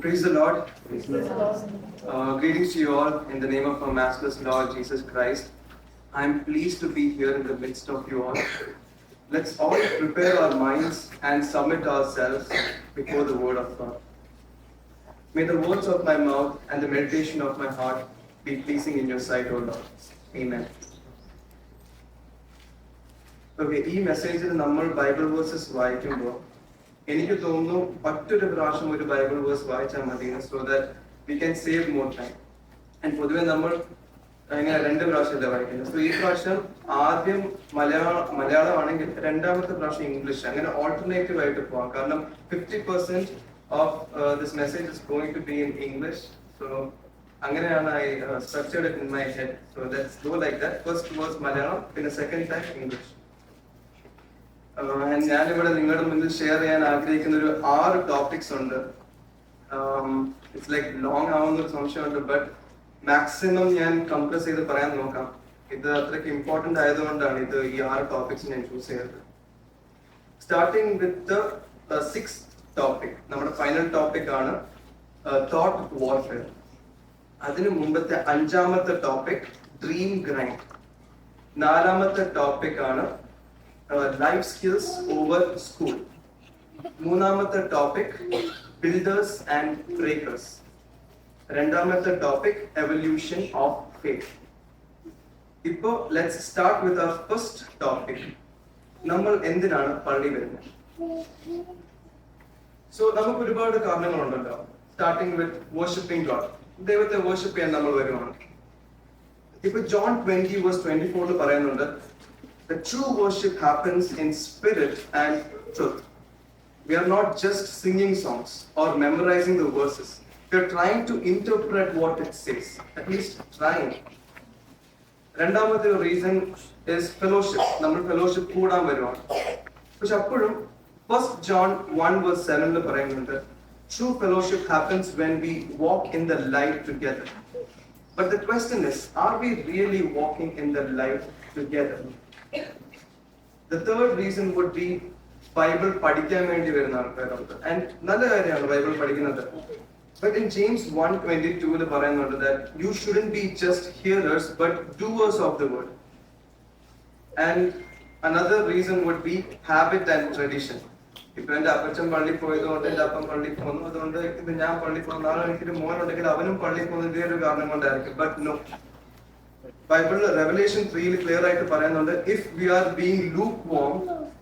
Praise the Lord. Praise the Lord. Greetings to you all in the name of our Master's Lord Jesus Christ. I am pleased to be here in the midst of you all. Let's all prepare our minds and submit ourselves before the Word of God. May the words of my mouth and the meditation of my heart be pleasing in your sight, O Lord. Amen. Okay, ഈ മെസ്സേജിൽ നമ്മൾ Bible versus വായിക്കുമ്പോൾ എനിക്ക് തോന്നുന്നു ഒറ്റൊരു പ്രാവശ്യം ഒരു Bible verse വായിച്ചാൽ മതി so that we can save more time. And പൊതുവെ നമ്മൾ ഇങ്ങനെ 2 പ്രാവശ്യമല്ല വായിക്കുന്നത്. സോ ഈ പ്രാവശ്യം ആദ്യം മലയാളമാണെങ്കിൽ രണ്ടാമത്തെ പ്രാവശ്യം ഇംഗ്ലീഷ്, അങ്ങനെ ഓൾട്ടർനേറ്റീവ് ആയിട്ട് പോവാം. കാരണം 50% of this message is going to be in English. So അങ്ങനെയാണ് I structured it in my head. So let's go like that. First verse Malayalam, പിന്നെ സെക്കൻഡ് ടൈം ഇംഗ്ലീഷ്. ഞാനിവിടെ നിങ്ങളുടെ മുന്നിൽ ഷെയർ ചെയ്യാൻ ആഗ്രഹിക്കുന്ന ഒരു 6 ടോപ്പിക്സ് ഉണ്ട്. ഇറ്റ്സ് ലൈക്ക് ലോങ് ആവുന്ന ഒരു സംശയമുണ്ട്, ബട്ട് മാക്സിമം ഞാൻ കംപ്രസ് ചെയ്ത് പറയാൻ നോക്കാം. ഇത് അത്രയ്ക്ക് ഇമ്പോർട്ടന്റ് ആയതുകൊണ്ടാണ് ഈ 6 ടോപ്പിക്സ് ഞാൻ ചൂസ് ചെയ്തത്. Starting with the 6th topic, നമ്മുടെ ഫൈനൽ ടോപ്പിക് ആണ് തോട്ട് വാർഫെയർ. അതിനു മുമ്പത്തെ 5ാമത്തെ ടോപ്പിക് ഡ്രീം ഗ്രൈൻഡ്. 4ാമത്തെ ടോപ്പിക് ആണ് ലൈഫ് സ്കിൽസ് ഓവർ സ്കൂൾ. 3ാമത്തെ ടോപ്പിക് ബിൽഡേഴ്സ് ആൻഡ് ബ്രേക്കേഴ്സ്. 2ാമത്തെ ടോപ്പിക് എവല്യൂഷൻ ഓഫ് ഫെയ്ത്ത്. ഇപ്പോ let's start with our first topic. നമ്മൾ എന്തിനാണ് പള്ളി വരുന്നത്? സോ നമുക്ക് ഒരുപാട് കാരണങ്ങളുണ്ടല്ലോ. സ്റ്റാർട്ടിങ് വിത്ത് വർഷിപ്പിംഗ് ഗോഡ്, ദൈവത്തെ വർഷിപ്പ് ചെയ്യാൻ നമ്മൾ വരുവാണ്. ഇപ്പൊ ജോൺ 20:24 പറയുന്നുണ്ട്, the true worship happens in spirit and truth. We are not just singing songs or memorizing the verses. We are trying to interpret what it says, at least trying. രണ്ടാമത്തെ reason is fellowship. നമ്മൾ fellowship കൂടാൻ വരുവാണ്. പക്ഷെ അപ്പോഴും 1 John 1:7 പറയുന്നുണ്ട്, true fellowship happens when we walk in the light together. But the question is, are we really walking in the light together? The third reason would be Bible പഠിക്കാൻ വേണ്ടി വരുന്ന ആൾക്കാരുണ്ട്. ആൻഡ് നല്ല കാര്യമാണ് ബൈബിൾ പഠിക്കുന്നത്. But in James 1:22 പറയുന്നുണ്ട് that you shouldn't be just hearers but doers of the word. And another reason would be habit and tradition. ഇപ്പൊ എന്റെ അപ്പച്ചൻ പള്ളി പോയതുകൊണ്ട് എന്റെ അപ്പൻ പള്ളി പോകുന്നു, അതുകൊണ്ട് ഇപ്പൊ ഞാൻ പള്ളി പോകുന്ന നാളെ എനിക്കൊരു മോനുണ്ടെങ്കിൽ അവനും പള്ളി പോകുന്ന ഇതേ ഒരു കാരണം കൊണ്ടായിരിക്കും. ബട്ട് നോ, ബൈബിളിൽ റെവലേഷൻ 3 ക്ലിയർ ആയിട്ട് പറയുന്നുണ്ട്, if we are being lukewarm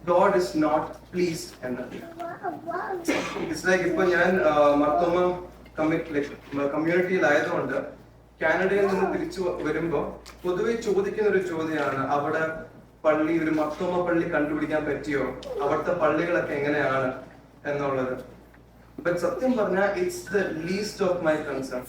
God is not pleased എന്നത്. ഇറ്റ്സ് ലൈക്ക് ഇപ്പൊ ഞാൻ മർത്തോമ കമ്മ്യൂണിറ്റിയിലായതുകൊണ്ട് കാനഡയിൽ നിന്ന് തിരിച്ചു വരുമ്പോ പൊതുവെ ചോദിക്കുന്ന ഒരു ചോദ്യമാണ്, അവിടെ പള്ളി, ഒരു മർത്തോമ പള്ളി കണ്ടുപിടിക്കാൻ പറ്റിയോ, അവിടുത്തെ പള്ളികളൊക്കെ എങ്ങനെയാണ് എന്നുള്ളത്. ബട്ട് സത്യം പറഞ്ഞാൽ it's the least of my concern.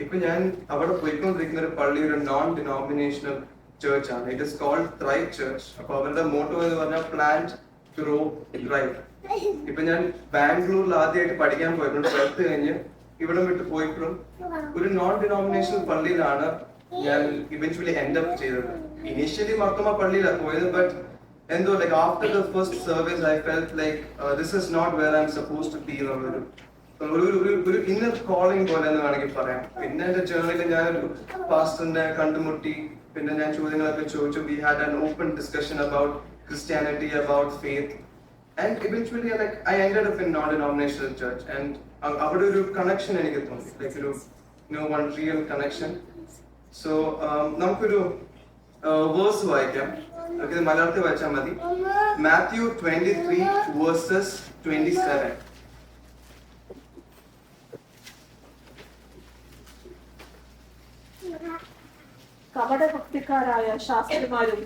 ഇപ്പൊ ഞാൻ അവിടെ പോയിക്കൊണ്ടിരിക്കുന്ന ഒരു പള്ളി ഒരു നോൺ ഡിനോമിനേഷണൽ ചേർച്ച് ആണ്. It is called thrive church. അപ്പൊ അവരുടെ മോട്ടോ എന്ന് പറഞ്ഞാൽ പ്ലാന്റ്, ഗ്രോ, ഡ്രൈവ്. ഇപ്പൊ ഞാൻ ബാംഗ്ലൂരിൽ ആദ്യമായിട്ട് പഠിക്കാൻ പോയിട്ടുണ്ട്. 12th കഴിഞ്ഞ് ഇവിടെ വിട്ട് പോയപ്പോഴും ഒരു നോൺ ഡിനോമിനേഷണൽ പള്ളിയിലാണ് ഞാൻ ഇവൻച്വലി എൻഡ് അപ്പ് ചെയ്തത്. ഇനീഷ്യലി മർത്തോമ പള്ളിയിലാണ് പോയത്, ബട്ട് എന്തോ like after the first service I felt like this is not where I am suppose to be എന്നുള്ളൊരു ഒരു ഇന്നർ കോളിംഗ് പോലെ എന്ന് വേണമെങ്കിൽ പറയാം. പിന്നെ എന്റെ ജേർണിയിൽ ഞാനൊരു പാസ്റ്ററിനെ കണ്ടുമുട്ടി, പിന്നെ ഞാൻ ചോദ്യങ്ങളൊക്കെ ചോദിച്ചു. We had an open discussion about Christianity, about faith, and eventually like I ended up in non denominational church. And അവിടെ ഒരു കണക്ഷൻ എനിക്ക് തോന്നി, ലൈക്ക് ഒരു വൺ റിയൽ കണക്ഷൻ. സോ നമുക്കൊരു വേഴ്സ് വായിക്കാം. ഇത് മലയാളത്തിൽ വായിച്ചാൽ മതി. മാത്യു 23:27. കപടഭക്തിക്കാരായ ശാസ്ത്രിമാരും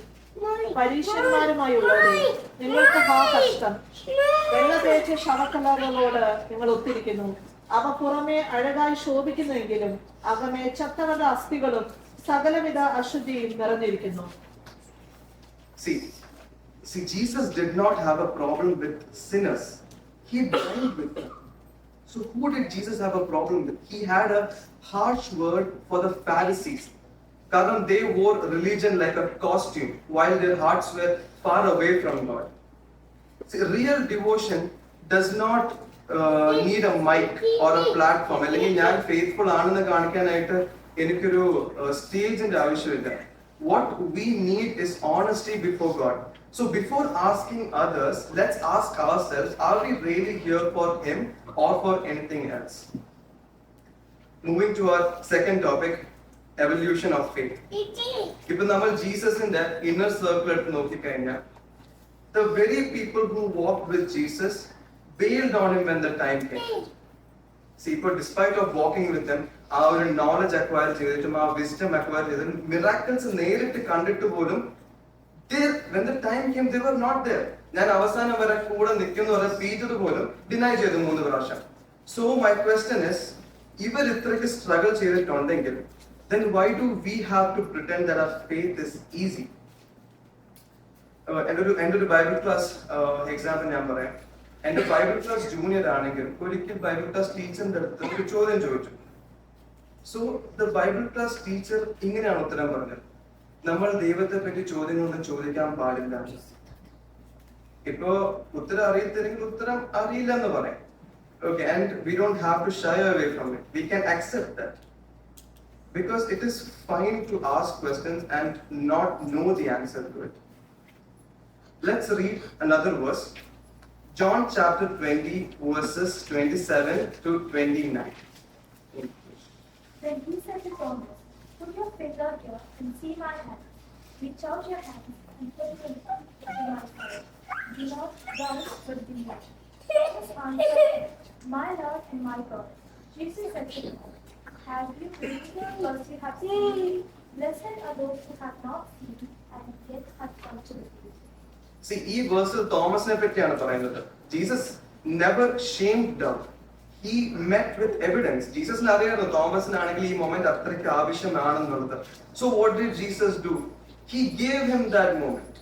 പരീക്ഷന്മാരുമായുള്ളവരെ, നിങ്ങൾക്ക് കഷ്ടം. വെള്ള തേച്ച ശവക്കലകളോട് നിങ്ങൾ ഒത്തിരിക്കുന്നു. അവ പുറമെ അഴകായി ശോഭിക്കുന്നുവെങ്കിലും അകമേ ചത്തവരുടെ അസ്ഥികളും സകലവിധ അശുദ്ധിയും നിറഞ്ഞിരിക്കുന്നു. See, Jesus did not have a problem with sinners. He dined with them. So who did Jesus have a problem with? He had a harsh word for the Pharisees. Because they wore religion like a costume while their hearts were far away from God. See, real devotion does not need a mic or a platform. അല്ലെങ്കിൽ ഞാൻ faithful ആണെന്ന് കാണിക്കാനായിട്ട് എനിക്കൊരു സ്റ്റേജിന്റെ ആവശ്യമില്ല. What we need is honesty before God. So before asking others, let's ask ourselves, are we really here for Him or for anything else? Moving to our second topic, evolution of faith. ഇപ്പൊ നമ്മൾ ജീസസിന്റെ inner circle എടുത്ത് നോക്കിക്കഴിഞ്ഞാൽ the very people who walked with Jesus bailed on him when the time came. See, but despite of walking with them, ആ ഒരു knowledge acquire ചെയ്തിട്ടും ആ wisdom acquire ചെയ്തിട്ടും miracles നേരിട്ട് കണ്ടിട്ട് പോലും when the time came they were not there. ഞാൻ അവസാനം വരെ കൂടെ നിൽക്കുന്നു പറഞ്ഞ പീറ്റർ പോലും ഡിനൈ ചെയ്തു 3 പ്രാവശ്യം. So my question is, ഇവർ ഇത്രയ്ക്ക് സ്ട്രഗിൾ ചെയ്തിട്ടുണ്ടെങ്കിൽ then why do we have to pretend that our faith is easy? എൻ്റെ ഒരു ബൈബിൾ ക്ലാസ് എക്സാമ്പിൾ ഞാൻ പറയാം. എൻ്റെ ബൈബിൾ ക്ലാസ് ജൂനിയർ ആണെങ്കിൽ ഒരിക്കൽ ബൈബിൾ ക്ലാസ് ടീച്ചറിന്റെ അടുത്ത് ഒരു ചോദ്യം ചോദിച്ചു. So the Bible class teacher ഇങ്ങനെയാണ് ഉത്തരം പറഞ്ഞത്, നമ്മൾ ദൈവത്തെ പറ്റി ചോദ്യങ്ങളൊന്നും ചോദിക്കാൻ പാടില്ല. ഇപ്പോ ഉത്തരം അറിയത്തില്ലെങ്കിൽ ഉത്തരം അറിയില്ല എന്ന് പറയാം. Okay, and we don't have to shy away from it. We can accept that because it is fine to ask questions and not know the answer to it. Let's read another verse. John chapter 20 verses 27 to 29. Then he said to Thomas, "Put your finger here and see my hands. Reach out your hands and put them into my side. Do not doubt but believe." Thomas answered, "My Lord and my God." Jesus said to him, "Have you believed because you have seen? Blessed are those who have not seen and yet have come to believe." See, ഈ വേഴ്സിൽ തോമസിനെ പറ്റിയാണ് പറയുന്നത്. Jesus never shamed doubt. He met with evidence. ജീസസിന് അറിയാമല്ലോ തോമസിനാണെങ്കിൽ ഈ moment അത്രയ്ക്ക് ആവശ്യമാണെന്നുള്ളത്. So what did Jesus do? He gave him that moment.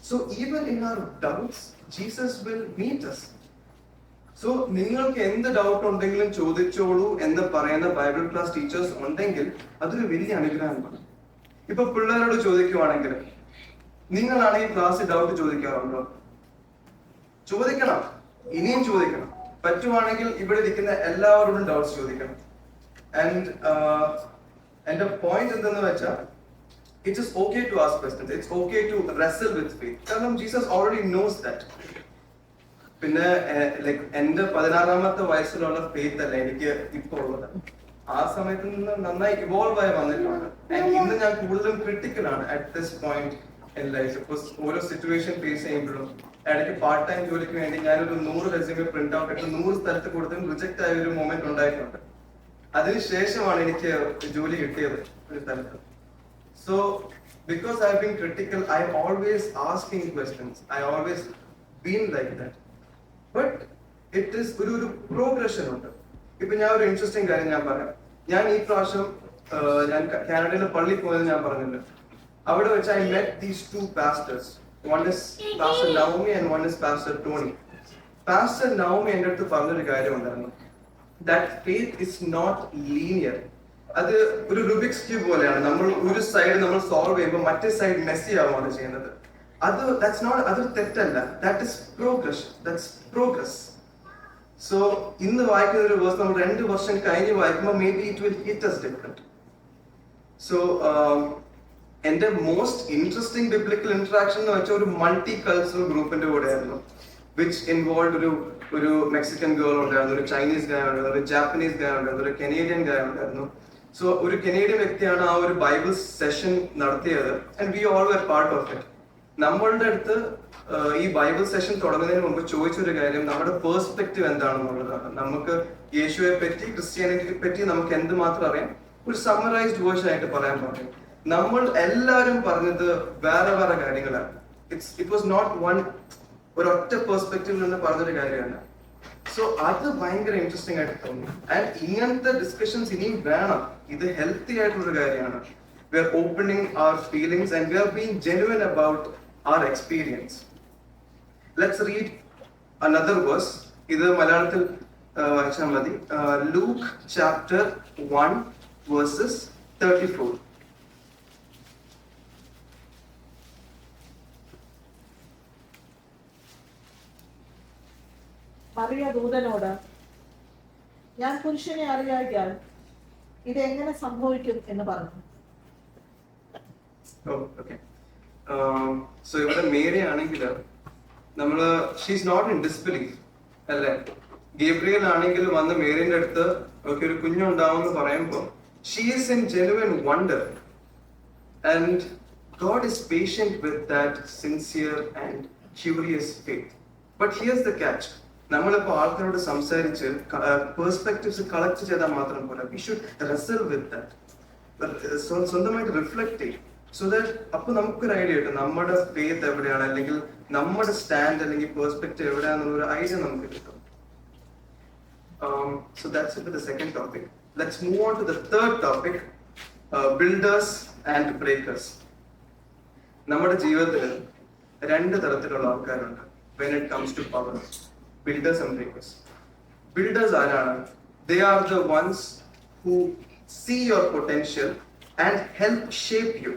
So even in our doubts Jesus will meet us. So നിങ്ങൾക്ക് എന്ത് ഡൗട്ട് ഉണ്ടെങ്കിലും ചോദിച്ചോളൂ എന്ന് പറയുന്ന ബൈബിൾ ക്ലാസ് ടീച്ചേഴ്സ് ഉണ്ടെങ്കിൽ അതൊരു വലിയ അനുഗ്രഹമാണ്. ഇപ്പൊ പിള്ളേരോട് ചോദിക്കുവാണെങ്കിൽ, നിങ്ങളാണ് ഈ ക്ലാസ്സിൽ ഡൗട്ട് ചോദിക്കാറുണ്ടോ? ചോദിക്കണം, ഇനിയും ചോദിക്കണം. പറ്റുവാണെങ്കിൽ ഇവിടെ ഇരിക്കുന്ന എല്ലാവരോടും ഡൗട്ട്സ് ചോദിക്കണം. ആൻഡ് എന്റെ പോയിന്റ് എന്തെന്ന് വെച്ചാൽ, it is okay to ask questions, it's okay to wrestle with faith. കാരണം ജീസസ് ഓൾറെഡി നോസ് ദാറ്റ്. പിന്നെ ലൈക് എന്റെ 16-ാമത്തെ വയസ്സിലുള്ള ഫെയ്ത്ത് അല്ല എനിക്ക് ഇപ്പൊ ഉള്ളത്. ആ സമയത്ത് നിന്ന് നന്നായി ഇവോൾവ് ആയി വന്നിട്ടുണ്ട്. ഇന്ന് ഞാൻ കൂടുതലും ക്രിട്ടിക്കൽ ആണ് at this point in life. ഓരോ സിറ്റുവേഷൻ ഫേസ് ചെയ്യുമ്പോഴും ഇടയ്ക്ക് പാർട്ട് ടൈം ജോലിക്ക് വേണ്ടി ഞാനൊരു 100 റെസ്യൂമെ പ്രിന്റ് ഔട്ട് എടുത്ത് 100 സ്ഥലത്ത് കൊടുത്തും റിജക്ട് ആയ ഒരു മൊമെന്റ് ഉണ്ടായിട്ടുണ്ട്. അതിനുശേഷമാണ് എനിക്ക് ജോലി കിട്ടിയത് ഒരു സ്ഥലത്ത്. So because I have been critical, I always asking questions, I always been like that. But it is ഒരു പ്രോഗ്രഷൻ ഉണ്ട്. ഇപ്പൊ ഞാൻ ഒരു ഇൻട്രസ്റ്റിംഗ് കാര്യം ഞാൻ പറയാം. ഞാൻ ഈ പ്രാവശ്യം ഞാൻ കാനഡയിലെ പള്ളിയിൽ പോയത് ഞാൻ പറഞ്ഞില്ല. അവിടെ വെച്ച് I met these 2 pastors. One is Pastor Naomi and one is Pastor Tony. Pastor Naomi എൻ്റെ അടുത്ത് പറഞ്ഞൊരു കാര്യം ഉണ്ടായിരുന്നു, that faith is not linear. അത് ഒരു റുബിക്സ് ക്യൂബ് പോലെയാണ്. നമ്മൾ ഒരു സൈഡ് നമ്മൾ സോൾവ് ചെയ്യുമ്പോൾ മറ്റേ സൈഡ് മെസ്സി ആവുകയാണ് ചെയ്യുന്നത്. അതൊരു തെറ്റല്ല. That is progression, that's progress. So ഇന്ന് വായിക്കുന്ന ഒരു വേഴ്സ് നമ്മൾ 2 വർഷം കഴിഞ്ഞ് വായിക്കുമ്പോൾ may be it will hit us different. So എന്റെ മോസ്റ്റ് ഇൻട്രസ്റ്റിംഗ് ബിബ്ലിക്കൽ ഇന്ററാക്ഷൻ എന്ന് വെച്ചാൽ ഒരു മൾട്ടി കൾച്ചറൽ ഗ്രൂപ്പിന്റെ കൂടെയായിരുന്നു, വിച്ച് ഇൻവോൾവ് ഒരു മെക്സിക്കൻ ഗേൾ ഉണ്ടായിരുന്നു, ഒരു ചൈനീസ് ഗായ ഉണ്ടായിരുന്നു, ഒരു ജാപ്പനീസ് ഗായ ഉണ്ടായിരുന്നു, ഒരു കനേഡിയൻ ഗായ ഉണ്ടായിരുന്നു. സോ ഒരു കനേഡിയൻ വ്യക്തിയാണ് ആ ഒരു ബൈബിൾ സെഷൻ നടത്തിയത്. And we all were part of it. നമ്മളുടെ അടുത്ത് ഈ ബൈബിൾ സെഷൻ തുടങ്ങുന്നതിന് മുമ്പ് ചോദിച്ചൊരു കാര്യം നമ്മുടെ പേഴ്സ്പെക്റ്റീവ് എന്താണെന്നുള്ളതാണ്. നമുക്ക് യേശുവെ പറ്റി, ക്രിസ്ത്യാനിറ്റിയെ പറ്റി നമുക്ക് എന്തുമാത്രം അറിയാം, ഒരു സമ്മറൈസ്ഡ് വേർഷൻ ആയിട്ട് പറയാൻ പറഞ്ഞു. നമ്മൾ എല്ലാവരും പറഞ്ഞത് വേറെ വേറെ കാര്യങ്ങളാണ്. ഇറ്റ് വാസ് നോട്ട് വൺ, ഒരൊറ്റ പെർസ്പെക്റ്റീവിൽ നിന്ന് പറഞ്ഞൊരു കാര്യമല്ല. സോ അത് ഭയങ്കര ഇൻട്രസ്റ്റിംഗ് ആയിട്ട് തോന്നി. ആൻഡ് ഇങ്ങനത്തെ ഡിസ്കഷൻസ് ഇനിയും വേണം. ഇത് ഹെൽത്തി ആയിട്ടുള്ള കാര്യമാണ്. We are opening our feelings and we are being genuine about our experience. Let's read another verse. ഇത് മലയാളത്തിൽ വായിച്ചാൽ മതി. Luke chapter 1 verses 34. അറിയ ദൂതനോട്, ഞാൻ പുരുഷനെ അറിയാൽ ഇത് എങ്ങനെ സംഭവിക്കും എന്ന് പറഞ്ഞു. സോ ഇവിടെ മേരി ആണെങ്കിൽ നമ്മള് ഷീസ് നോട്ട് ഇൻ ഡിസ്ബിലീഫ് അല്ലേ. ഗേബ്രിയൽ ആണെങ്കിൽ വന്ന് മേരിന്റെ അടുത്ത് ഒക്കെ ഒരു കുഞ്ഞുണ്ടാവുമെന്ന് പറയുമ്പോൾ she is in genuine wonder and God is patient with that sincere and curious faith. But here's the catch. നമ്മളിപ്പോൾ ആൾക്കാരോട് സംസാരിച്ച് പെർസ്പെക്റ്റീവ്സ് കളക്ട് ചെയ്താൽ മാത്രം പോലെ വി ഷുഡ് റെസൽ വിത്ത് ദാറ്റ്. സ്വന്തമായിട്ട് റിഫ്ലക്ട് ചെയ്യും. സോ ദാറ്റ് അപ്പൊ നമുക്കൊരു ഐഡിയ കിട്ടും നമ്മുടെ ഫെയ്ത്ത് എവിടെയാണ്, അല്ലെങ്കിൽ നമ്മുടെ സ്റ്റാൻഡ് അല്ലെങ്കിൽ പെർസ്പെക്റ്റീവ് എവിടെയാണെന്നുള്ള ഒരു ഐഡിയ നമുക്ക് കിട്ടും. So that's it for the second topic. Let's move on to the third topic, builders and breakers. നമ്മുടെ ജീവിതത്തിൽ രണ്ട് തരത്തിലുള്ള ആൾക്കാരുണ്ട് when it comes to power, builders and breakers. Builders ആരാണ്? They are the ones who see your potential and help shape you.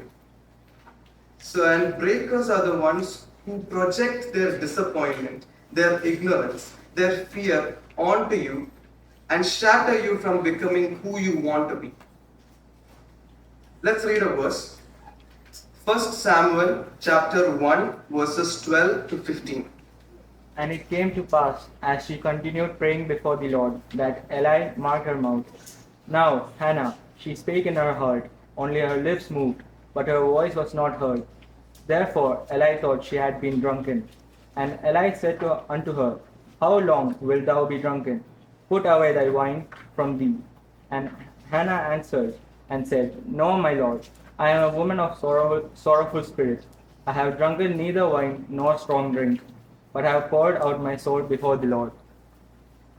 So, and breakers are the ones who project their disappointment, their ignorance, their fear onto you and shatter you from becoming who you want to be. Let's read a verse. 1 Samuel chapter 1 verses 12 to 15. And it came to pass, as she continued praying before the Lord, that Eli marked her mouth. Now Hannah, she spake in her heart, only her lips moved, but her voice was not heard. Therefore Eli thought she had been drunken. And Eli said unto her, How long wilt thou be drunken? Put away thy wine from thee. And Hannah answered and said, No, my lord, I am a woman of sorrowful spirit. I have drunken neither wine nor strong drink, but I have poured out my soul before the Lord.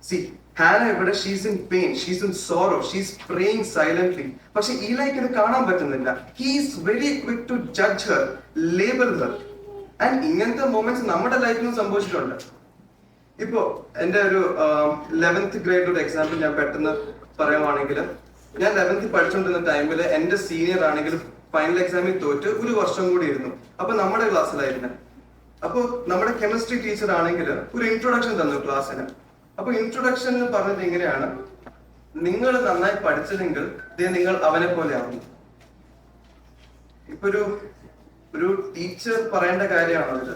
See, Hannah ഇവിടെ she's in pain, she's in sorrow, she's praying silently. പക്ഷെ ഈലൈക്ക് ഇത് കാണാൻ പറ്റുന്നില്ല. He is very quick to judge her, label her. And ഇങ്ങനത്തെ moments നമ്മുടെ ലൈഫിലും സംഭവിച്ചിട്ടുണ്ട്. ഇപ്പോ എന്റെ ഒരു 11th ഗ്രേഡ് ഒരു എക്സാമ്പിൾ ഞാൻ പെട്ടെന്ന് പറയുവാണെങ്കിൽ, ഞാൻ 11th പഠിച്ചുകൊണ്ടിരുന്ന ടൈമിൽ എന്റെ സീനിയർ ആണെങ്കിൽ ഫൈനൽ എക്സാമിൽ തോറ്റ് ഒരു വർഷം കൂടി ഇരുന്നു. അപ്പൊ നമ്മുടെ ക്ലാസ്സിലായിരുന്നു. അപ്പൊ നമ്മുടെ കെമിസ്ട്രി ടീച്ചർ ആണെങ്കിൽ ഒരു ഇൻട്രൊഡക്ഷൻ തന്നു ക്ലാസ്സിന്. അപ്പൊ ഇൻട്രൊഡക്ഷൻ പറഞ്ഞത് ഇങ്ങനെയാണ്, നിങ്ങൾ നന്നായി പഠിച്ചതെങ്കിൽ നിങ്ങൾ അവനെ പോലെ ആവുന്നു. ഇപ്പൊ ഒരു ടീച്ചർ പറയേണ്ട കാര്യമാണോ ഇത്?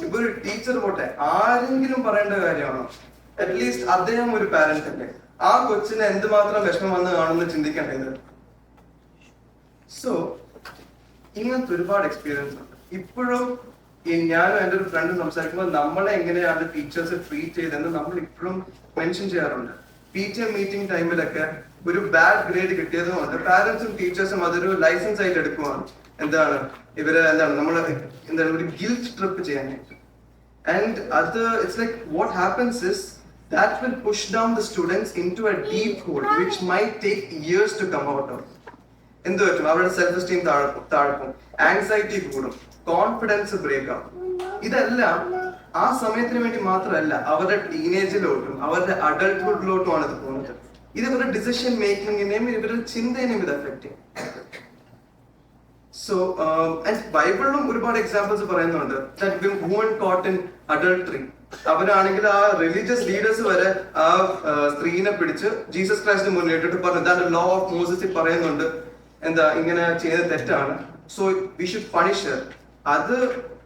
ഇപ്പൊ ഒരു ടീച്ചർ പോട്ടെ, ആരെങ്കിലും പറയേണ്ട കാര്യമാണോ? അറ്റ്ലീസ്റ്റ് അദ്ദേഹം ഒരു പാരന്റ് അല്ലേ, ആ കൊച്ചിന് എന്തുമാത്രം വിഷമം വന്ന് കാണുമെന്ന് ചിന്തിക്കേണ്ടത്. സോ ഇങ്ങനത്തെ ഒരുപാട് എക്സ്പീരിയൻസ് ഉണ്ട്. ഇപ്പോഴും ഞാനും എൻ്റെ ഒരു ഫ്രണ്ട് സംസാരിക്കുമ്പോൾ നമ്മളെ എങ്ങനെയാണ് ടീച്ചേഴ്സ് ട്രീറ്റ് ചെയ്തതെന്ന് നമ്മൾ ഇപ്പോഴും മെൻഷൻ ചെയ്യാറുണ്ട്. PTA മീറ്റിംഗ് ടൈമിലൊക്കെ ഒരു ബാഡ് ഗ്രേഡ് കിട്ടിയത് കൊണ്ട് പാരന്റ്സും ടീച്ചേഴ്സും അതൊരു ലൈസൻസ് ആയിട്ട് എടുക്കുവാണ്. നമ്മൾ ഒരു ഗിൽറ്റ് ട്രിപ്പ് ചെയ്യാനായിട്ട്. ആൻഡ് അത് it's like what happens is that will push down the students into a deep hole which might take years to come out of. എന്ത് പറ്റും? അവരുടെ സെൽഫ് എസ്റ്റീം താഴ്ക്കും, ആൻസൈറ്റി കൂടും, കോൺഫിഡൻസ് ബ്രേക്ക് ആവും. ഇതെല്ലാം ആ സമയത്തിന് വേണ്ടി മാത്രമല്ല, അവരുടെ ടീനേജിലോട്ടും അവരുടെ അഡൾട്ട്ഹുഡിലോട്ടുമാണ് ഇത് പോകുന്നത്. ഇത് ഇവരുടെ ഡിസിഷൻ മേക്കിങ്ങിനെയും ഇവരുടെ ചിന്തേനെയും ഇത് എഫക്ട് ചെയ്യും. സോ ആൻഡ് ബൈബിളിലും ഒരുപാട് എക്സാമ്പിൾസ് പറയുന്നുണ്ട്. വുമൺ കോട്ട് ഇൻ അഡൾട്ടറി, അവരാണെങ്കിൽ ആ റിലീജിയസ് ലീഡേഴ്സ് വരെ ആ സ്ത്രീനെ പിടിച്ച് ജീസസ് ക്രൈസ്റ്റിന് മുന്നിൽ ഇട്ടിട്ട് പറഞ്ഞു, ഇതാണ് ലോ ഓഫ് മോസസിൽ പറയുന്നുണ്ട്, എന്താ ഇങ്ങനെ ചെയ്ത് തെറ്റാണ്, so we should punish Har. അത്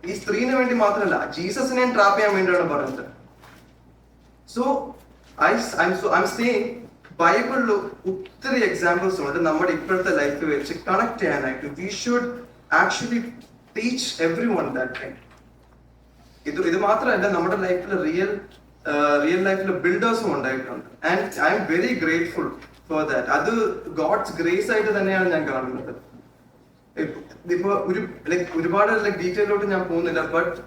ഈ സ്ത്രീനെ വേണ്ടി മാത്രമല്ല, ജീസസിനെയും ട്രാപ്പ് ചെയ്യാൻ വേണ്ടിയാണ് പറയുന്നത്. സോ ഐ സേയിങ് ബൈബിളിൽ ഒത്തിരി എക്സാമ്പിൾസ് ഉണ്ട് നമ്മുടെ ഇപ്പോഴത്തെ ലൈഫ് വെച്ച് കണക്ട് ചെയ്യാനായിട്ട്. We should actually teach every one that thing. ഇത് മാത്രമല്ല, നമ്മുടെ ലൈഫിൽ റിയൽ ലൈഫിൽ ബിൽഡേഴ്സും ഉണ്ടായിട്ടുണ്ട്. And I am very grateful for that. അത് ഗോഡ്സ് ഗ്രേസ് ആയിട്ട് തന്നെയാണ് ഞാൻ കാണുന്നത്. ഇപ്പൊ ഒരുപാട് ഡീറ്റെയിലോട്ട് ഞാൻ പോകുന്നില്ല. ബട്ട്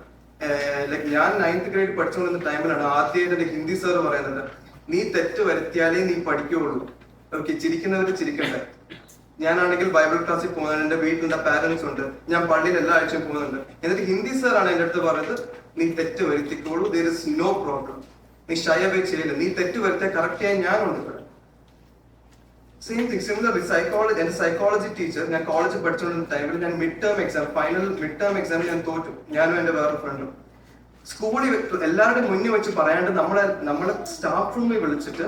ഞാൻ 9th ഗ്രേഡ് പഠിച്ചുകൊണ്ടിരുന്ന ടൈമിലാണ് ആദ്യമായിട്ട് ഹിന്ദി സാർ പറയുന്നത്, നീ തെറ്റ് വരുത്തിയാലേ നീ പഠിക്കുകയുള്ളൂ. ഓക്കെ, ചിരിക്കുന്നവർ ചിരിക്കട്ടെ. ഞാനാണെങ്കിൽ ബൈബിൾ ക്ലാസ്സിൽ പോകുന്നുണ്ട്, എന്റെ വീട്ടിൽ എന്റെ പാരന്റ്സ് ഉണ്ട്, ഞാൻ പള്ളിയിൽ എല്ലാ ആഴ്ചയും പോകുന്നുണ്ട്. എന്നിട്ട് ഹിന്ദി സാറാണ് എന്റെ അടുത്ത് പറയുന്നത്, നീ തെറ്റ് വരുത്തിക്കോളൂ, there is no problem, നീ ഷൈ അവേ ചെയ്യില്ല, നീ തെറ്റ് വരുത്തിയാൽ കറക്റ്റ് ചെയ്യാൻ ഞാനുണ്ട്. സെയിം തിങ് സിമിലർലി എന്റെ സൈക്കോളജി ടീച്ചർ, ഞാൻ കോളേജിൽ പഠിച്ചുകൊണ്ടിരുന്ന ടൈമിൽ ഞാൻ ഫൈനൽ മിഡ് ടേം എക്സാമിൽ ഞാൻ തോറ്റു, ഞാനും എന്റെ വേറെ ഫ്രണ്ടും. സ്കൂളിൽ എല്ലാവരുടെയും മുന്നിൽ വെച്ച് പറയാണ്ട് നമ്മളെ സ്റ്റാഫ് റൂമിൽ വിളിച്ചിട്ട്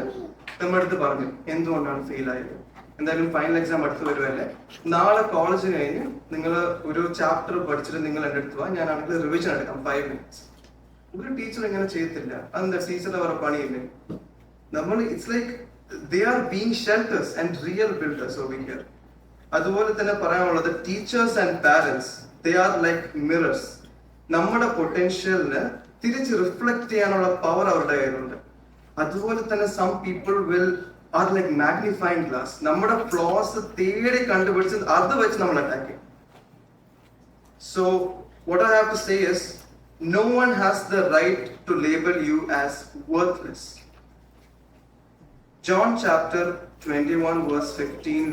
നമ്മുടെ അടുത്ത് പറഞ്ഞു എന്തുകൊണ്ടാണ് ഫെയിൽ ആയത്. എന്തായാലും ഫൈനൽ എക്സാം അടുത്ത് വരുമല്ലേ, നാളെ കോളേജിന് കഴിഞ്ഞ് നിങ്ങൾ ഒരു ചാപ്റ്റർ പഠിച്ചിട്ട് നിങ്ങൾ എൻ്റെ അടുത്ത് പോവാ, ഞാനാണെങ്കിൽ റിവിഷൻ എടുക്കാം 5 minutes. ഒരു ടീച്ചർ ഇങ്ങനെ ചെയ്യത്തില്ല. അതെന്താ ടീച്ചറുടെ അവരുടെ പണിയില്ലേ? നമ്മൾ it's like they are being shelters and real builders over here. അതുപോലെ തന്നെ പറയാനുള്ളത് teachers and parents they are like mirrors. നമ്മുടെ പൊട്ടൻഷ്യലിന് തിരിച്ച് റിഫ്ലക്ട് ചെയ്യാനുള്ള പവർ അവരുടെ കയ്യിലുണ്ട്. അതുപോലെ തന്നെ some people will are like magnifying glass. നമ്മുടെ ഫ്ലോസ് തേടി കണ്ടുപിടിച്ച് അത് വെച്ച് നമ്മൾ അറ്റാക്ക് ചെയ്യും. So what I have to say is no one has the right to label you as worthless. John chapter 21 verse 15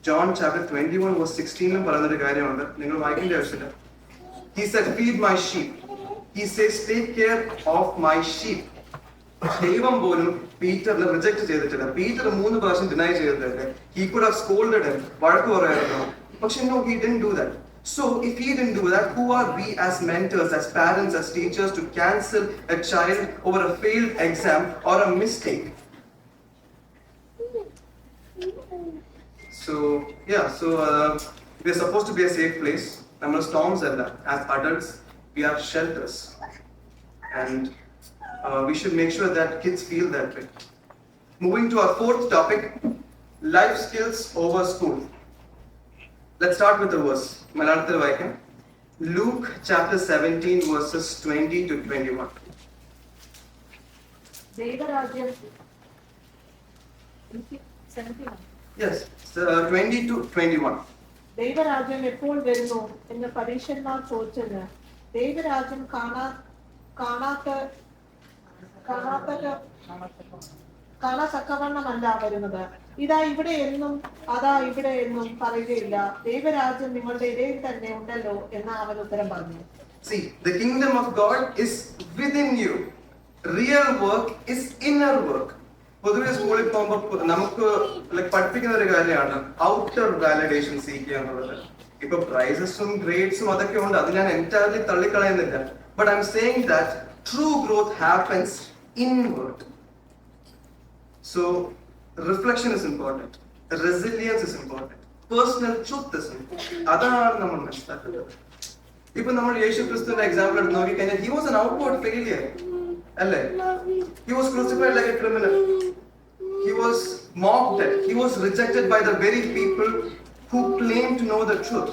John chapter 21 verse 16 പറയുന്ന ഒരു കാര്യമുണ്ട്, നിങ്ങൾ വായിക്കേണ്ട ആവശ്യമില്ല. He said, feed my sheep. He says, take care of my sheep. ദൈവം പോലും പീറ്ററിനെ reject ചെയ്തിട്ടില്ല. Peter 3 പ്രാവശ്യം ഡിനൈ ചെയ്തിട്ടില്ല. He could have scolded him, വഴക്ക് പറയായിരുന്നു. പക്ഷെ no, he didn't do that. So if he didn't do that, who are we as mentors, as parents, as teachers to cancel a child over a failed exam or a mistake? So we are supposed to be a safe place. Nammal storms alla. As adults, we are shelters, and we should make sure that kids feel that way. Moving to our 4th topic, life skills over school. Let's start with the verse. Malayathil vaayikam. Luke chapter 17 verses 20 to 21. ദൈവരാജ്യം 17. Yes, 20 to 21. ദൈവരാജ്യം എപ്പോൾ വരുന്നു എന്ന് പരീക്ഷന്മാർ ചോദിച്ചത് ദൈവരാജ്യം കാണാത്തക്കവണ്ണമല്ല വരുന്നത്. ഇതാ ഇവിടെ എന്നും അതാ ഇവിടെ എന്നും പറയുകയില്ല. ദൈവരാജ്യം നിങ്ങളുടെ ഇടയിൽ തന്നെ ഉണ്ടല്ലോ എന്ന് അവൻ ഉത്തരം പറഞ്ഞു. See, the kingdom of God is within you. Real work is inner work. പൊതുവെ സ്കൂളിൽ പോകുമ്പോൾ നമുക്ക് പഠിപ്പിക്കുന്ന ഒരു കാര്യമാണ് ഔട്ടർ വാലിഡേഷൻ സീക്കുക എന്നുള്ളത്. ഇപ്പൊ പ്രൈസസും ഗ്രേഡ്സും അതൊക്കെ ഉണ്ട്, അത് ഞാൻ എൻറ്റയർലി തള്ളിക്കളയുന്നില്ല. But I am saying that true growth happens inward. So reflection is important, resilience is important, personal truth is important. അതാണ് നമ്മൾ മനസ്സിലാക്കുന്നത്. ഇപ്പൊ നമ്മൾ യേശു ക്രിസ്തുവിന്റെ എക്സാമ്പിൾ എടുത്ത് നോക്കിക്കഴിഞ്ഞാൽ he was an outward failure. അല്ലേ? He was crucified like a criminal. He was mocked at. He was rejected by the very people who claim to know the truth.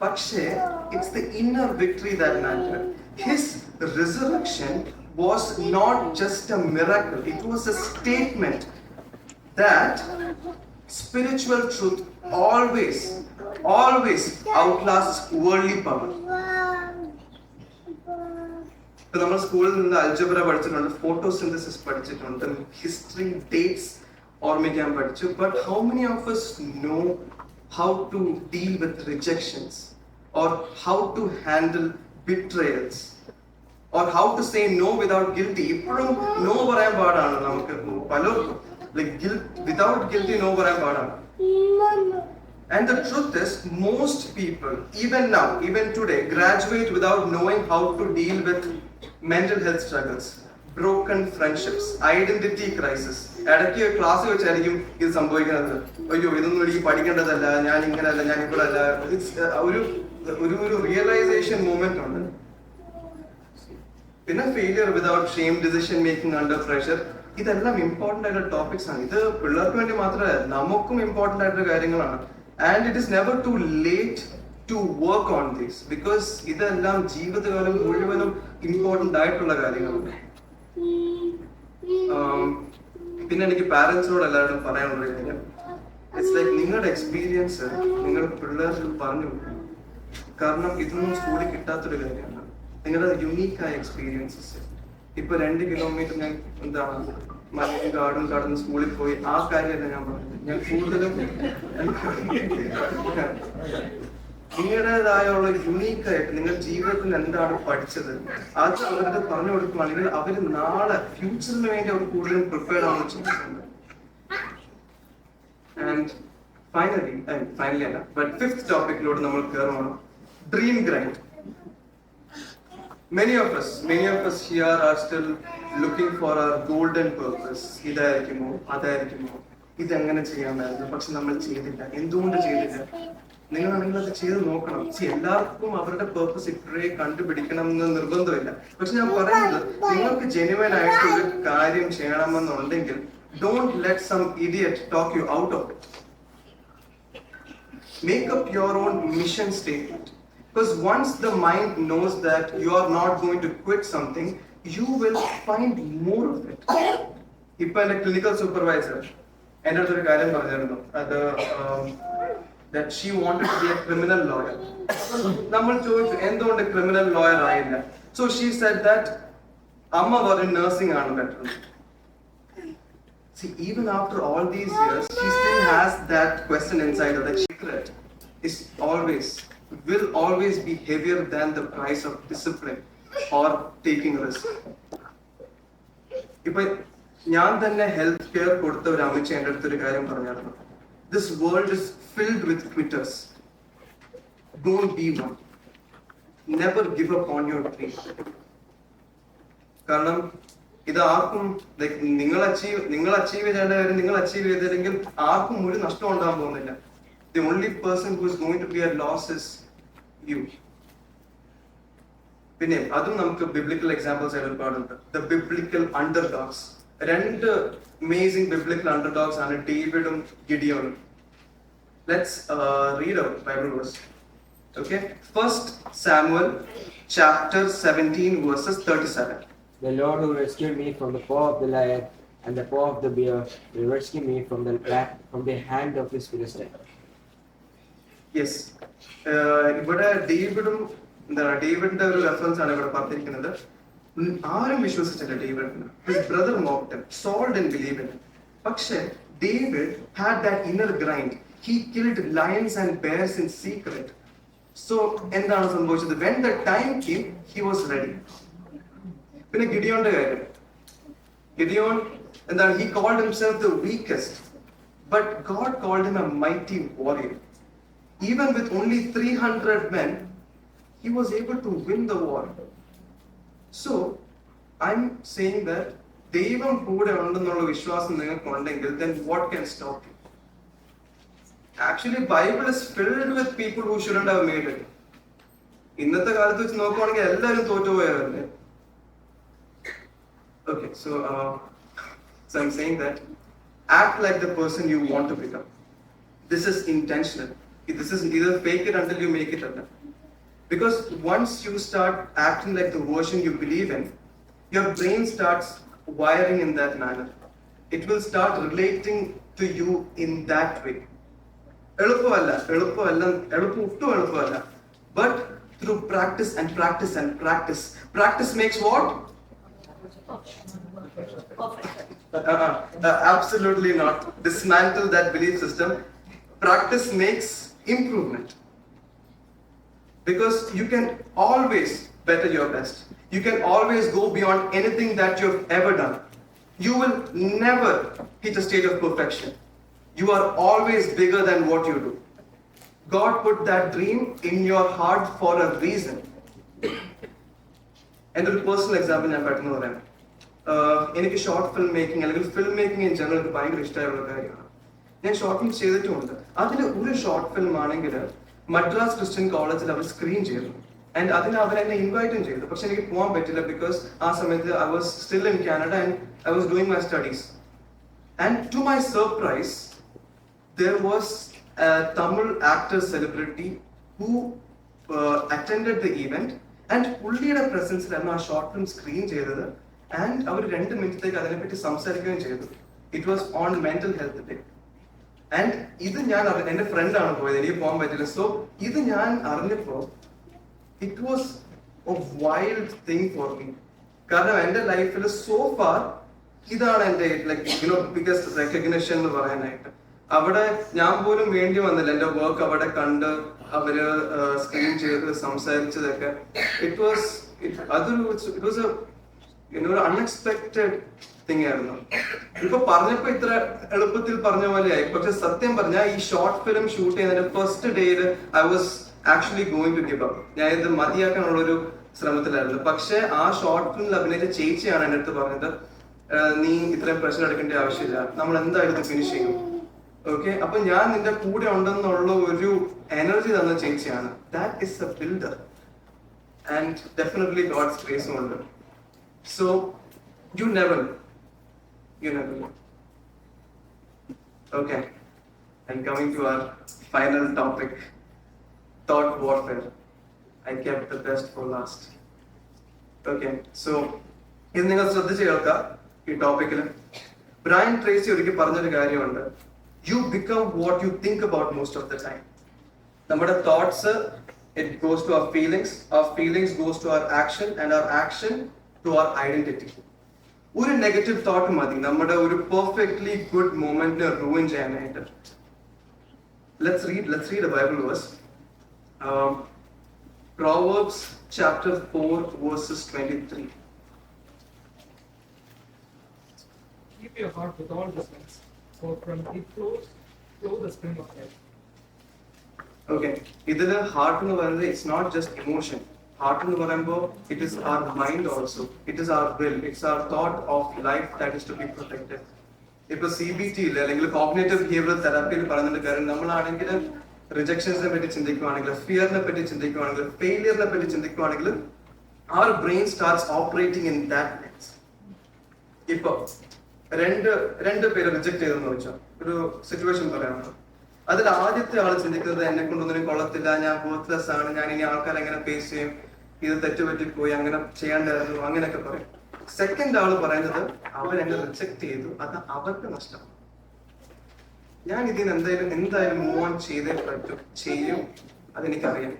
Pakshe, it's the inner victory that mattered. His resurrection was not just a miracle, it was a statement that spiritual truth always outlasts worldly power. ഇപ്പൊ നമ്മൾ സ്കൂളിൽ നിന്ന് അൽജബ്ര പഠിച്ചിട്ടുണ്ട്, photosynthesis പഠിച്ചിട്ടുണ്ട്, history dates ഓർമ്മിക്കാൻ പഠിച്ചു. But how many of us know how to deal with rejections or how to handle betrayals or how to say no without guilty? ഇപ്പോഴും no പറയാൻ പാടാണ് നമുക്ക് പലർക്കും. Like without guilty no പറയാൻ പാടാണ്. And the truth is, most people, even now, even today, graduate without knowing how to deal with mental health struggles, broken friendships, identity crisis. ഇടയ്ക്ക് class വെച്ചായിരിക്കും ഇത് സംഭവിക്കുന്നത്. അയ്യോ ഇതൊന്നും എനിക്ക് പഠിക്കേണ്ടതല്ല, ഞാൻ ഇങ്ങനെയല്ല, ഞാൻ ഇവിടെ അല്ല. ഒരു റിയലൈസേഷൻ മൂവ്മെന്റ് ഉണ്ട്. പിന്നെ failure without shame, decision making under pressure, ഇതെല്ലാം ഇമ്പോർട്ടന്റ് ആയിട്ടുള്ള ടോപ്പിക്സ് ആണ്. ഇത് പിള്ളേർക്ക് വേണ്ടി മാത്രമല്ല, നമുക്കും ഇമ്പോർട്ടന്റ് ആയിട്ടുള്ള കാര്യങ്ങളാണ്. And it is never too late to work on this, because ഇതെല്ലാം ജീവിതകാലം മുഴുവനും ഇമ്പോർട്ടന്റ് ആയിട്ടുള്ള കാര്യങ്ങളാണ്. പിന്നെ എനിക്ക് പാരന്റ്സിനോട് എല്ലാവരും പറയാനുള്ള കാര്യം, ഇറ്റ്സ് ലൈക്ക് നിങ്ങളുടെ എക്സ്പീരിയൻസ് നിങ്ങൾ പിള്ളേർക്ക് പറഞ്ഞു കൊടുക്കണം. കാരണം ഇതൊന്നും സ്കൂളിൽ കിട്ടാത്തൊരു കാര്യമാണ്. നിങ്ങളുടെ യുണീക്കായ എക്സ്പീരിയൻസസ്. ഇപ്പൊ 2 കിലോമീറ്റർ ഞാൻ മലയും കാടും കടന്ന് സ്കൂളിൽ പോയി, ആ കാര്യമല്ല ഞാൻ പറഞ്ഞത്. ഞാൻ കൂടുതലും നിങ്ങളുടേതായുള്ള യുണീക്കായിട്ട് നിങ്ങൾ ജീവിതത്തിൽ എന്താണ് പഠിച്ചത് അത് അവർക്ക് പറഞ്ഞു കൊടുക്കുകയാണെങ്കിൽ അവർ നാളെ ഫ്യൂച്ചറിന് വേണ്ടി അവർ കൂടുതലും പ്രിപ്പയർഡ് ആണെന്ന് ചിന്തിക്കുന്നത്. ആൻഡ് ഫൈനലി അല്ല, ബട്ട് 5th ടോപ്പിക്കിലോട്ട് നമ്മൾ കയറുകയാണ്, dream grind. Many of us here are still looking for our golden purpose. ഇതായിരിക്കുമോ അതായിരിക്കുമോ ഇതെങ്ങനെ ചെയ്യാമായിരുന്നു, പക്ഷെ നമ്മൾ ചെയ്തില്ല. എന്തുകൊണ്ട് ചെയ്തില്ല? നിങ്ങളാണെങ്കിൽ അത് ചെയ്ത് നോക്കണം. എല്ലാവർക്കും അവരുടെ പേർപ്പസ് ഇപ്പോഴേ കണ്ടുപിടിക്കണം എന്ന് നിർബന്ധമില്ല. പക്ഷെ ഞാൻ പറയുന്നത്, നിങ്ങൾക്ക് ജെന്യുവൻ ആയിട്ട് ഒരു കാര്യം ചെയ്യണമെന്നുണ്ടെങ്കിൽ don't let some idiot talk you out of it. Make up your own mission statement. Because once the mind knows that you are not going to quit something, you will find more of it. ഇപ്പൊ എന്റെ clinical supervisor എൻ്റെ അടുത്തൊരു കാര്യം പറഞ്ഞിരുന്നു. അത് that she wanted to be a criminal lawyer. നമ്മൾ ചോദിച്ചു എന്തുകൊണ്ട് ക്രിമിനൽ ലോയർ ആയില്ല. So she said that അമ്മ പറഞ്ഞു നഴ്സിംഗ് ആണ് better. See, even after all these years, she still has that question inside her. That secret is will always be heavier than the price of discipline or taking risk. ഇപ്പൊ ഞാൻ തന്നെ health care കൊടുത്ത ഒരു അമ്മച്ച എൻ്റെ അടുത്തൊരു കാര്യം പറഞ്ഞായിരുന്നു. This world is filled with quitters. Don't be one. Never give up on your dream. കാരണം ഇത് ആർക്കും നിങ്ങൾ അച്ചീവ് ചെയ്യേണ്ട കാര്യം നിങ്ങൾ അച്ചീവ് ചെയ്തില്ലെങ്കിൽ ആർക്കും ഒരു നഷ്ടം ഉണ്ടാകാൻ പോകുന്നില്ല. The only person who is going to be at loss is you. പിന്നെ അതും നമുക്ക് biblical examples ഒരുപാടുണ്ട്. The biblical underdogs. രണ്ട് amazing biblical underdogs ആണ് ഡേവിഡും ഗിഡിയോണും. Let's read a Bible verse. Okay, 1 Samuel chapter 17 verses 37. The Lord who rescued me from the paw of the lion and the paw of the bear will rescue me from the hand of this Philistine. Yes. ഇവിടെ ഡേവിഡിന്റെ ഒരു reference ആണ് ഇവിടെ പറഞ്ഞിരിക്കുന്നത്. ആരും വിശ്വസിച്ചില്ല ഡേവിഡിന്. His brother mocked him. Saul didn't believe in him. പക്ഷേ David had that inner grind. He killed lions and bears in secret. So എന്താണ് സംഭവിച്ചത്? When the time came, he was ready. പിന്നെ ഗിഡിയോന്റെ കാര്യം. ഗിഡിയോൻ എന്താണ്? He called himself the weakest, but God called him a mighty warrior. Even with only 300 men, he was able to win the war. So, I'm saying that ദൈവം കൂടെ ഉണ്ടെന്നുള്ള വിശ്വാസം നിങ്ങൾക്ക് ഉണ്ടെങ്കിൽ then what can stop you? Actually, Bible is filled with people who shouldn't have made it. ഇന്നത്തെ കാലത്ത് വെച്ച് നോക്കുവാണെങ്കിൽ എല്ലാവരും തോറ്റുപോയവരല്ലേ. Okay, so I'm saying that act like the person you want to become. This is intentional. This is either fake it until you make it or not. Because once you start acting like the version you believe in, your brain starts wiring in that manner. It will start relating to you in that way. എളുപ്പമല്ല. But through practice and practice and practice. Practice makes what? Absolutely not. Dismantle that belief system. Practice makes improvement. Because you can always better your best. You can always go beyond anything that you've ever done. You will never hit a state of perfection. You are always bigger than what you do. God put that dream in your heart for a reason. എൻ്റെ ഒരു personal example ഞാൻ പെട്ടെന്ന് പറയാം. എനിക്ക് short film making അല്ലെങ്കിൽ film making in general എനിക്ക് ഭയങ്കര ഇഷ്ടമായുള്ള കാര്യമാണ്. ഞാൻ ഷോർട്ട് ഫിലിം ചെയ്തിട്ടുമുണ്ട്. അതിൽ ഒരു ഷോർട്ട് ഫിലിം ആണെങ്കിൽ മദ്രാസ് ക്രിസ്ത്യൻ കോളേജിൽ അവർ സ്ക്രീൻ ചെയ്തു. ആൻഡ് അതിന് അവരെന്നെ ഇൻവൈറ്റും ചെയ്തു. പക്ഷെ എനിക്ക് പോകാൻ പറ്റില്ല. ബിക്കോസ് ആ സമയത്ത് I was still in Canada and I was doing my studies. And to my surprise there was a Tamil actor celebrity who attended the event and പുള്ളിയുടെ പ്രസൻസിലാണ് ആ ഷോർട്ട് ഫിലിം സ്ക്രീൻ ചെയ്തത്. ആൻഡ് അവർ 2 മിനിറ്റത്തേക്ക് അതിനെപ്പറ്റി സംസാരിക്കുകയും ചെയ്തു. It was on mental health day. And ഇത് ഞാൻ എൻ്റെ ഫ്രണ്ടാണ് പോയത്, എനിക്ക് പോകാൻ പറ്റില്ല. സോ ഇത് ഞാൻ അറിഞ്ഞപ്പോ it was a wild thing for me. കാരണം എൻ്റെ ലൈഫിൽ സോ ഫാർ ഇതാണ് എൻ്റെ ബിഗസ്റ്റ് റെക്കഗ്നിഷൻ എന്ന് പറയാനായിട്ട്. അവിടെ ഞാൻ പോലും വേണ്ടി വന്നില്ല. എൻ്റെ വർക്ക് അവിടെ കണ്ട് അവര് സ്ക്രീൻ ചെയ്ത് സംസാരിച്ചതൊക്കെ ഇറ്റ് വാസ് ഒരു അൺഎക്സ്പെക്ടഡ് തിങ് ആയിരുന്നു. ഇപ്പൊ പറഞ്ഞപ്പോ ഇത്ര എളുപ്പത്തിൽ പറഞ്ഞ പോലെയായി. പക്ഷെ സത്യം പറഞ്ഞാൽ ഈ ഷോർട്ട് ഫിലിം ഷൂട്ട് ചെയ്യുന്നതിന്റെ ഫസ്റ്റ് ഡേയിൽ I was actually going to give up. ഞാൻ ഇത് മതിയാക്കാനുള്ളൊരു ശ്രമത്തിലായിരുന്നു. പക്ഷെ ആ ഷോർട്ട് ഫിലിമിൽ അഭിനയിച്ച ചേച്ചിയാണ് എൻ്റെ അടുത്ത് പറഞ്ഞത്, നീ ഇത്രയും പ്രഷർ എടുക്കേണ്ട ആവശ്യമില്ല, നമ്മൾ എന്തായാലും ഇത് ഫിനിഷ് ചെയ്യും. ഓക്കെ, അപ്പൊ ഞാൻ നിന്റെ കൂടെ ഉണ്ടെന്നുള്ള ഒരു എനർജി തന്ന ചേച്ചിയാണ്. That is a builder and definitely God's ഗ്രേസും ഉണ്ട്. So you never know. Okay, and coming to our final topic, thought warfare. I kept the best for last. Okay, so ഇത് നിങ്ങൾ ശ്രദ്ധിച്ച് കേൾക്കുക. ഈ ടോപ്പിക്കിൽ ബ്രയൻ ട്രേസി ഒരിക്കൽ പറഞ്ഞൊരു കാര്യമുണ്ട്, you become what you think about most of the time. നമ്മുടെ thoughts it goes to our feelings goes to our action and our action to our identity. ഒരു നെഗറ്റീവ് തോട്ട് മതി നമ്മുടെ ഒരു പെർഫെക്റ്റ്ലി ഗുഡ് മൊമെന്റിനെ റൂയിൻ ചെയ്യാനായിട്ട്. Let's read a Bible verse. Proverbs chapter 4 verses 23. Keep your heart with all diligence, for from it flow the spring of life. Okay, ഇതില് heart എന്ന് പറയുന്നത് it's not just emotion. Heart എന്ന് പറയുമ്പോൾ it is our mind also, it is our will, it's our thought of life that is to be protected. ഇപ്പൊ CBT അല്ലെങ്കിൽ cognitive behavioural തെറാപ്പിയിൽ പറയുന്നുണ്ട് കാര്യം, നമ്മളാണെങ്കിൽ റിജക്ഷൻസിനെ പറ്റി ചിന്തിക്കുവാണെങ്കിൽ, ഫിയറിനെ പറ്റി ചിന്തിക്കുവാണെങ്കിൽ, ഫെയിലിയറിനെ പറ്റി ചിന്തിക്കുവാണെങ്കിൽ, our brain starts operating in that lens. ഇപ്പൊ രണ്ട് പേര് റിജക്ട് ചെയ്തെന്ന് വെച്ചാൽ ഒരു സിറ്റുവേഷൻ പറയാമോ, അതിൽ ആദ്യത്തെ ആൾ ചിന്തിക്കുന്നത് എന്നെ കൊണ്ടൊന്നിനും കൊള്ളത്തില്ല, ഞാൻ വർത്ത്ലെസ് ആണ്, ഞാൻ ഇനി ആൾക്കാരെ എങ്ങനെ ഫേസ് ചെയ്യും, ഇത് തെറ്റുപറ്റിപ്പോയി, അങ്ങനെ ചെയ്യേണ്ടായിരുന്നു, അങ്ങനെയൊക്കെ പറയും. സെക്കൻഡ് ആള് പറയുന്നത് അവരെന്നെ റിജക്ട് ചെയ്തു, അത് അവർക്ക് നഷ്ടം, ഞാൻ ഇതിന് എന്തായാലും മൂവ് ഓൺ ചെയ്തേ പറ്റും, ചെയ്യും, അതെനിക്കറിയാം.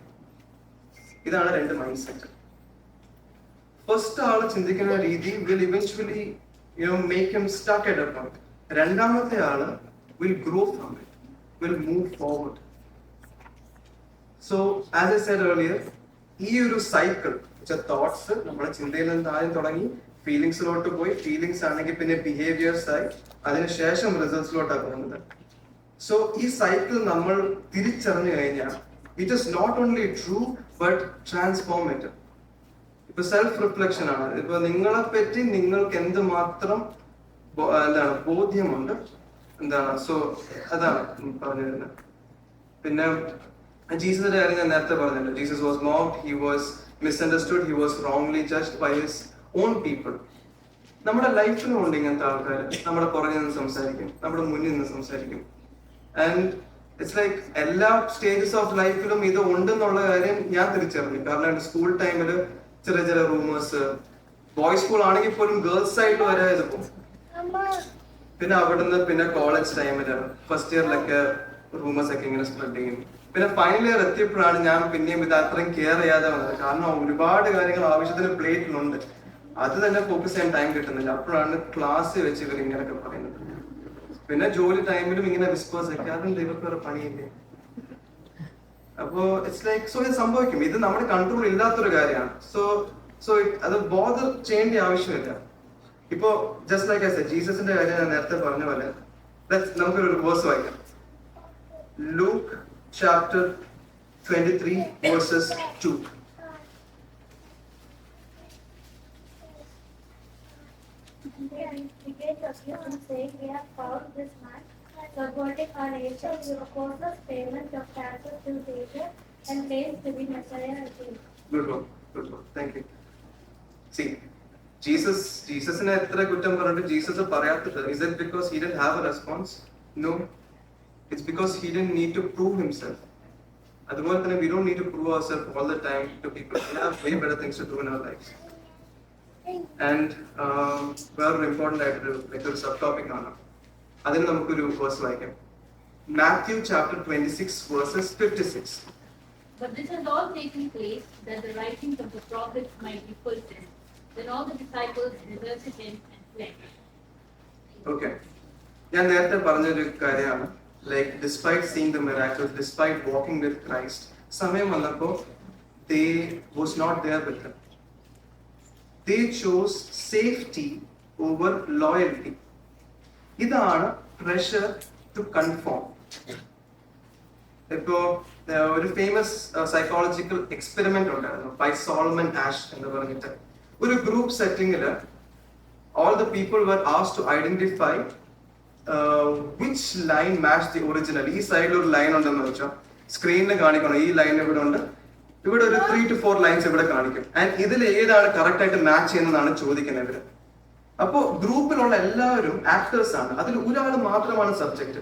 ഇതാണ് രണ്ട് മൈൻഡ് സെറ്റ്. ഫസ്റ്റ് ആള് ചിന്തിക്കുന്ന രീതി will eventually make him stuck at a point. രണ്ടാമത്തെ ആള് will grow from it, will move forward. So as I said earlier, ഈ ഒരു സൈക്കിൾ തോട്ട്സ് നമ്മുടെ ചിന്തയിൽ നിന്ന് ആദ്യം തുടങ്ങി ഫീലിങ്സിലോട്ട് പോയി, ഫീലിങ്സ് ആണെങ്കിൽ പിന്നെ ബിഹേവിയേഴ്സ് ആയി, അതിനുശേഷം റിസൾട്ട്സിലോട്ടാണ് പോകുന്നത്. സോ ഈ സൈക്കിൾ നമ്മൾ തിരിച്ചറിഞ്ഞു കഴിഞ്ഞാൽ it is not only true but transformative. ഇപ്പൊ സെൽഫ് റിഫ്ലക്ഷൻ ആണ്. ഇപ്പൊ നിങ്ങളെ പറ്റി നിങ്ങൾക്ക് എന്തുമാത്രം ബോധ്യമുണ്ട്, സോ അതാണ് പറഞ്ഞു തരുന്നത്. പിന്നെ ജീസസിന്റെ കാര്യം ഞാൻ നേരത്തെ പറഞ്ഞല്ലോ, Jesus was mocked, he was misunderstood, he was wrongly judged by his own people. നമ്മുടെ ലൈഫിലും ഉണ്ട് ഇങ്ങനത്തെ ആൾക്കാർ, നമ്മുടെ പുറകിൽ നിന്ന് സംസാരിക്കും, നമ്മുടെ മുന്നിൽ നിന്ന് സംസാരിക്കും. ആൻഡ് ഇറ്റ്സ് ലൈക്ക് എല്ലാ സ്റ്റേജസ് ഓഫ് ലൈഫിലും ഇത് ഉണ്ടെന്നുള്ള കാര്യം ഞാൻ തിരിച്ചറിഞ്ഞു. കാരണം സ്കൂൾ ടൈമിൽ ചെറിയ റൂമേഴ്സ്, ബോയ്സ് സ്കൂൾ ആണെങ്കിൽ പോലും ഗേൾസ് ആയിട്ട് വരെ ഇത് പോകും. പിന്നെ അവിടുന്ന് പിന്നെ കോളേജ് ടൈമില് ഫസ്റ്റ് ഇയറിലൊക്കെ റൂമേഴ്സ് ഒക്കെ ഇങ്ങനെ സ്പ്രെഡ് ചെയ്യും. പിന്നെ ഫൈനൽ ഇയർ എത്തിയപ്പോഴാണ് ഞാൻ പിന്നെയും ഇത് അത്രയും കെയർ ചെയ്യാതെ വന്നത്. കാരണം ഒരുപാട് കാര്യങ്ങൾ ആവശ്യത്തിന് പ്ലേറ്റിലുണ്ട്, അത് തന്നെ ഫോക്കസ് ചെയ്യാൻ ടൈം കിട്ടുന്നില്ല. അപ്പോഴാണ് ക്ലാസ് വെച്ച് ഇവർ ഇങ്ങനെയൊക്കെ പറയുന്നത്. പിന്നെ ജോലി ടൈമിലും ഇങ്ങനെ വിസ്പേഴ്സ് ഒക്കെ, അതെന്താ ഇവർക്ക് വേറെ പണിയില്ലേ. അപ്പോ ഇറ്റ്സ് ലൈക്ക് സോ ഇത് സംഭവിക്കും, ഇത് നമ്മുടെ കൺട്രോൾ ഇല്ലാത്തൊരു കാര്യമാണ്. സോ അത് ബോധർ ചെയ്യേണ്ട ആവശ്യമില്ല. ഇപ്പോ ജസ്റ്റ് ലൈക്ക് ഐ സെഡ്, ജീസസിന്റെ കാര്യം ഞാൻ നേരത്തെ പറഞ്ഞ പോലെ നമുക്കൊരു വേഴ്സ് വായിക്കാം. Luke chapter 23 verses 2. They began to accuse him, saying, "We have found this man subverting our nation, who opposes payment of taxes to Caesar and claims to be Messiah again." Good one. Thank you. See, ജീസസിനെ എത്ര കുറ്റം പറഞ്ഞിട്ട് Jesus പറയാത്തത്, is it because he didn't have a response? No, it's because he didn't need to prove himself. അതുപോലെ തന്നെ we don't need to prove ourselves all the time to people. We have way better things to do in our lives. And വേറൊരു important ആയിട്ടൊരു sub topic ആണ്, അതിന് നമുക്കൊരു verse വായിക്കാം. Matthew chapter 26 verses 56. But this has all taken place that the writings of the prophets might be fulfilled. Then all the disciples deserted him and fled. Okay, ഞാൻ നേരത്തെ പറഞ്ഞൊരു കാര്യമാണ്, like despite seeing the miracles, despite walking with Christ, സമയം വന്നപ്പോൾ they was not there with him. They chose safety over loyalty. ഇതാണ് pressure to conform. ഇപ്പോ ഒരു famous psychological experiment ഉണ്ടായിരുന്നു ബൈ സോൾമൻ ആഷ് എന്ന് പറഞ്ഞിട്ട്. ഒരു group സെറ്റിംഗിൽ all the people were asked to identify which line matched the original. ഈ സൈഡിൽ ഒരു ലൈൻ ഉണ്ടെന്ന് വെച്ചാൽ സ്ക്രീനിൽ കാണിക്കണം, ഈ ലൈൻ ഇവിടെ ഉണ്ട്, ഇവിടെ ഒരു 3 to 4 ലൈൻസ് ഇവിടെ കാണിക്കും. ആൻഡ് ഇതിൽ ഏതാണ് കറക്റ്റ് ആയിട്ട് മാച്ച് ചെയ്യുന്നതാണ് ചോദിക്കുന്നത് ഇവര്. അപ്പോ ഗ്രൂപ്പിലുള്ള എല്ലാവരും ആക്ടേഴ്സ് ആണ്, അതിൽ ഒരാൾ മാത്രമാണ് സബ്ജക്ട്.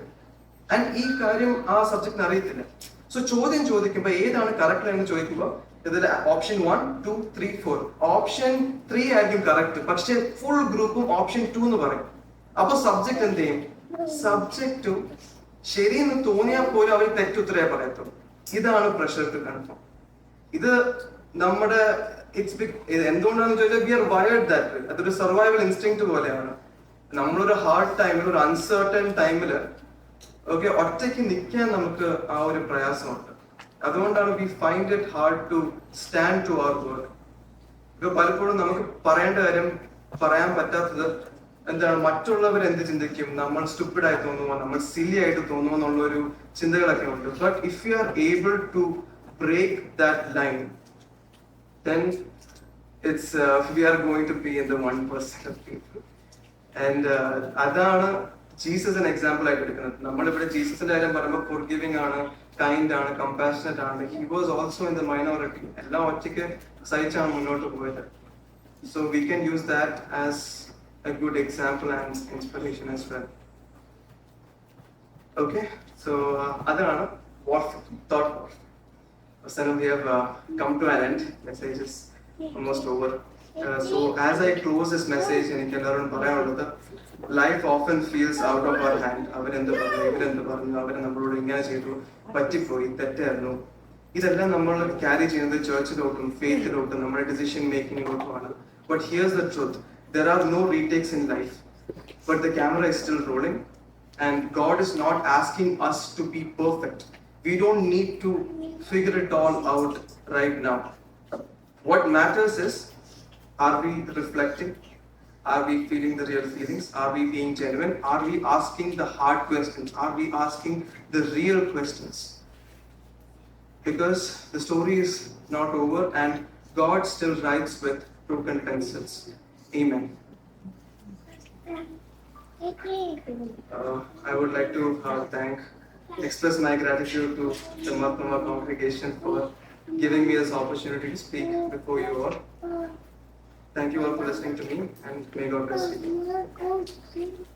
ആൻഡ് ഈ കാര്യം ആ സബ്ജക്റ്റിന് അറിയത്തില്ല. സോ ചോദ്യം ചോദിക്കുമ്പോൾ ഏതാണ് കറക്റ്റ് എന്ന് ചോദിക്കുമ്പോൾ ഇതിൽ ഓപ്ഷൻ 1, 2, 3, 4 ഓപ്ഷൻ 3 ആയിരിക്കും കറക്റ്റ്, പക്ഷെ ഫുൾ ഗ്രൂപ്പും ഓപ്ഷൻ 2 എന്ന് പറയും. അപ്പൊ സബ്ജക്ട് എന്ത് ചെയ്യും? സബ്ജക്റ്റും ശരിയെന്ന് തോന്നിയാൽ പോലും അവർ തെറ്റുത്തരേ പറയത്തുള്ളൂ. ഇതാണ് പ്രഷർ ടു കൺഫേം. ഇത് നമ്മുടെ എന്തുകൊണ്ടാണെന്ന് ചോദിച്ചാൽ we are wired that way. അതൊരു സർവൈവൽ ഇൻസ്റ്റിങ്ക്ട് പോലെയാണ്. നമ്മളൊരു ഹാർഡ് ടൈമിൽ, ഒരു അൺസർട്ടൺ ടൈമിൽ ഒറ്റയ്ക്ക് നിൽക്കാൻ നമുക്ക് ആ ഒരു പ്രയാസമുണ്ട്. അതുകൊണ്ടാണ് we find it hard to stand to our word. ഇപ്പൊ പലപ്പോഴും നമുക്ക് പറയേണ്ട കാര്യം പറയാൻ പറ്റാത്തത് എന്താണ്, മറ്റുള്ളവർ എന്ത് ചിന്തിക്കും, നമ്മൾ സ്റ്റുപ്പിഡ് ആയി തോന്നുമോ, നമ്മൾ സില്ലി ആയിട്ട് തോന്നുമോ എന്നുള്ള ഒരു ചിന്തകളൊക്കെ ഉണ്ട്. But if you are able to break that line, then we are going to be in the 1% of people. And അതാണ് ജീസസ് എക്സാമ്പിൾ ആയിട്ട് എടുക്കുന്നത്. നമ്മളിവിടെ ജീസസിന്റെ കാര്യം പറയുമ്പോൾ ഫോർഗിവിംഗ് ആണ്, കൈൻഡ് ആണ്, കമ്പാഷനറ്റ് ആണ്. He was also in the minority. എല്ലാം ഒറ്റയ്ക്ക് സഹിച്ചാണ് മുന്നോട്ട് പോയത്. So we can use that as A good example and inspiration as well. Okay, so അതാണ് thought. So we have come to an end. Message is almost over. So as I close this message, എനിക്ക് എല്ലാവരും പറയാനുള്ളത്, life often feels out of our hand. അവരെന്ത് പറഞ്ഞു, ഇവരെന്ത് പറഞ്ഞു, അവരെ നമ്മളോട് ഇങ്ങനെ ചെയ്തു, പറ്റിപ്പോയി, തെറ്റായിരുന്നു. ഇതെല്ലാം നമ്മൾ ക്യാരി ചെയ്യുന്നത് ചർച്ചിലോട്ടും ഫെയ്ത്തിലോട്ടും നമ്മുടെ decision മേക്കിങ്ങിലോട്ടുമാണ്. But here's the truth. There are no retakes in life. But the camera is still rolling. And God is not asking us to be perfect. We don't need to figure it all out right now. What matters is, are we reflecting? Are we feeling the real feelings? Are we being genuine? Are we asking the hard questions? Are we asking the real questions? Because the story is not over and God still writes with broken pencils. Amen. I would like to express my gratitude to the Mahatma congregation for giving me this opportunity to speak before you all. Thank you all for listening to me, and may God bless you.